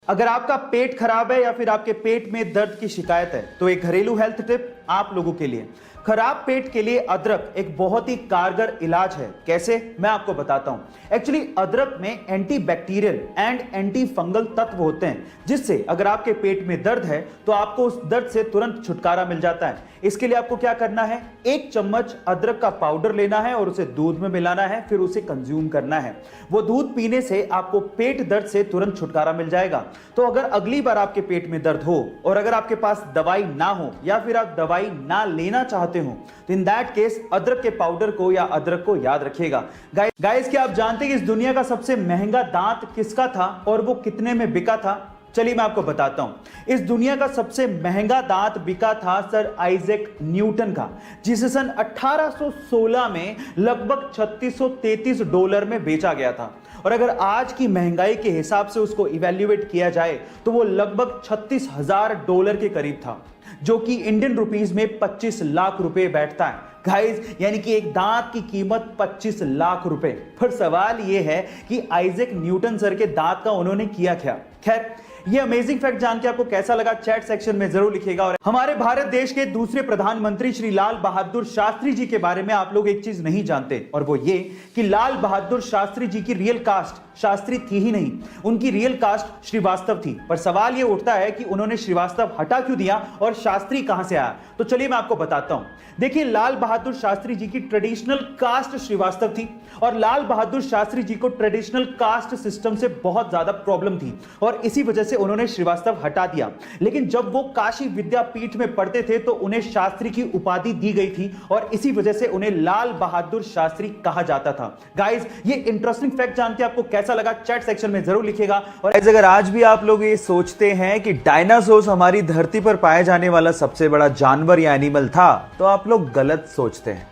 अगर आपका पेट खराब है या फिर आपके पेट में दर्द की शिकायत है तो एक घरेलू हेल्थ टिप आप लोगों के लिए। खराब पेट के लिए अदरक एक बहुत ही कारगर इलाज है। कैसे, मैं आपको बताता हूं। एक्चुअली अदरक में एंटीबैक्टीरियल एंड एंटी फंगल तत्व होते हैं, जिससे अगर आपके पेट में दर्द है तो आपको उस दर्द से तुरंत छुटकारा मिल जाता है। इसके लिए आपको क्या करना है, 1 चम्मच अदरक का पाउडर लेना है और उसे दूध में मिलाना है, फिर उसे कंज्यूम करना है। वो दूध पीने से आपको पेट दर्द से तुरंत छुटकारा मिल जाएगा। तो अगर अगली बार आपके पेट में दर्द हो और अगर आपके पास दवाई ना हो या फिर आप दवाई ना लेना चाहते हो तो इन दैट केस अदरक के पाउडर को या अदरक को याद रखिएगा। गाइस, क्या आप जानते हैं कि इस दुनिया का सबसे महंगा दांत किसका था और वो कितने में बिका था? चलिए मैं आपको बताता हूं। इस दुनिया का सबसे महंगा दांत बिका था सर आइजैक न्यूटन का, जिसे सन 1816 में लगभग $3633 में बेचा गया था। और अगर आज की महंगाई के हिसाब से उसको इवैल्यूएट किया जाए तो वो लगभग $36,000 के करीब था, जो कि इंडियन रुपीस में 25 लाख रुपए बैठता है गाइस। यानी कि एक दांत की कीमत 25 लाख रुपए। पर सवाल यह है कि आइजैक न्यूटन सर के दांत का उन्होंने किया क्या? खैर, ये अमेजिंग फैक्ट जान के आपको कैसा लगा चैट सेक्शन में जरूर लिखिएगा। और हमारे भारत देश के दूसरे प्रधानमंत्री श्री लाल बहादुर शास्त्री जी के बारे में आप लोग एक चीज नहीं जानते, और वो ये कि लाल बहादुर शास्त्री जी की रियल कास्ट शास्त्री थी ही नहीं, उनकी रियल कास्ट श्रीवास्तव थी। पर सवाल ये उठता है कि उन्होंने श्रीवास्तव हटा क्यों दिया और शास्त्री कहां से आया? तो चलिए मैं आपको बताता हूं। देखिए, लाल बहादुर शास्त्री जी की ट्रेडिशनल कास्ट श्रीवास्तव थी और लाल बहादुर शास्त्री जी को ट्रेडिशनल कास्ट सिस्टम से बहुत ज्यादा प्रॉब्लम थी और इसी वजह से उन्होंने श्रीवास्तव हटा दिया। लेकिन जब वो काशी विद्यापीठ में पढ़ते थे तो उन्हें शास्त्री की उपाधि दी गई थी और इसी वजह से उन्हें लाल बहादुर शास्त्री कहा जाता था। गाइस, ये इंटरेस्टिंग फैक्ट जान के आपको कैसा लगा चैट सेक्शन में जरूर लिखिएगा। और अगर आज भी आप लोग ये सोचते हैं कि डायनासोर हमारी धरती पर पाए जाने वाला सबसे बड़ा जानवर या एनिमल था, तो आप लोग गलत सोचते हैं।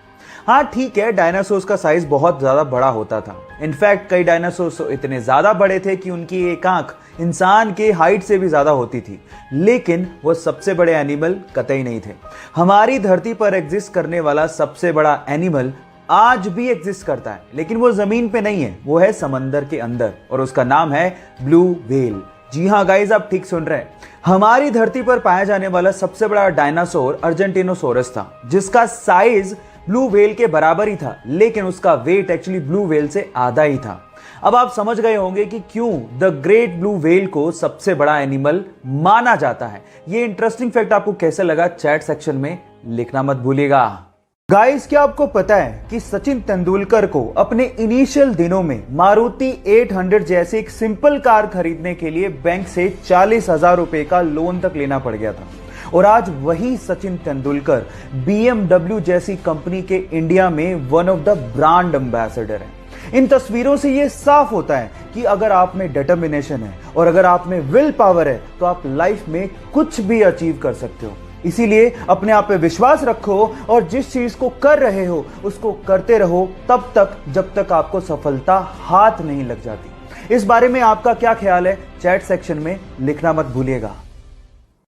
हाँ ठीक है, डायनासोर्स का साइज बहुत ज्यादा बड़ा होता था। इनफैक्ट कई डायनासोर्स इतने ज्यादा बड़े थे कि उनकी एक आंख इंसान के हाइट से भी ज्यादा होती थी, लेकिन वो सबसे बड़े एनिमल कतई नहीं थे। हमारी धरती पर एग्जिस्ट करने वाला सबसे बड़ा एनिमल आज भी एग्जिस्ट करता है, लेकिन वो जमीन पे नहीं है, वो है समंदर के अंदर और उसका नाम है ब्लू व्हेल। जी हाँ गाइस, आप ठीक सुन रहे हैं। हमारी धरती पर पाया जाने वाला सबसे बड़ा डायनासोर अर्जेंटिनोसोरस था, जिसका साइज ब्लू व्हेल के बराबर ही था, लेकिन उसका वेट एक्चुअली ब्लू व्हेल से आधा ही था। अब आप समझ गए होंगे कि क्यों द ग्रेट ब्लू व्हेल को सबसे बड़ा एनिमल माना जाता है। ये इंटरेस्टिंग फैक्ट आपको कैसे लगा चैट सेक्शन में लिखना मत भूलिएगा। गाइस, क्या आपको पता है कि सचिन तेंदुलकर को अपने इनिशियल दिनों में मारुति 800 जैसी एक सिंपल कार खरीदने के लिए बैंक से 40,000 रुपए का लोन तक लेना पड़ गया था, और आज वही सचिन तेंदुलकर BMW जैसी कंपनी के इंडिया में one of the brand ambassador है। इन तस्वीरों से यह साफ होता है कि अगर आप में डिटर्मिनेशन है और अगर आप में विल पावर है तो आप लाइफ में कुछ भी अचीव कर सकते हो। इसीलिए अपने आप पे विश्वास रखो और जिस चीज को कर रहे हो उसको करते रहो तब तक जब तक आपको सफलता हाथ नहीं लग जाती। इस बारे में आपका क्या ख्याल है चैट सेक्शन में लिखना मत भूलिएगा।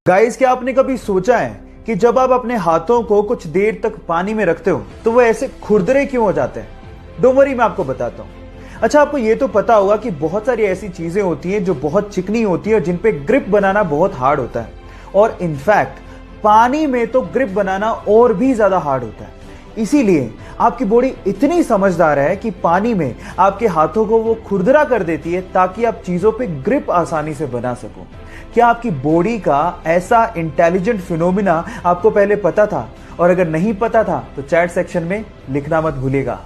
गाइस, क्या आपने कभी सोचा है कि जब आप अपने हाथों को कुछ देर तक पानी में रखते हो तो वो ऐसे खुरदरे क्यों हो जाते हैं? डोंट वरी, मैं आपको बताता हूं। अच्छा, आपको ये तो पता होगा कि बहुत सारी ऐसी चीजें होती हैं जो बहुत चिकनी होती है और जिन पे ग्रिप बनाना बहुत हार्ड होता है, और इनफैक्ट पानी में तो ग्रिप बनाना और भी ज्यादा हार्ड होता है। इसीलिए आपकी बॉडी इतनी समझदार है कि पानी में आपके हाथों को वो खुरदरा कर देती है ताकि आप चीजों पे ग्रिप आसानी से बना सको। क्या आपकी बॉडी का ऐसा इंटेलिजेंट फिनोमिना आपको पहले पता था? और अगर नहीं पता था तो चैट सेक्शन में लिखना मत भूलिएगा।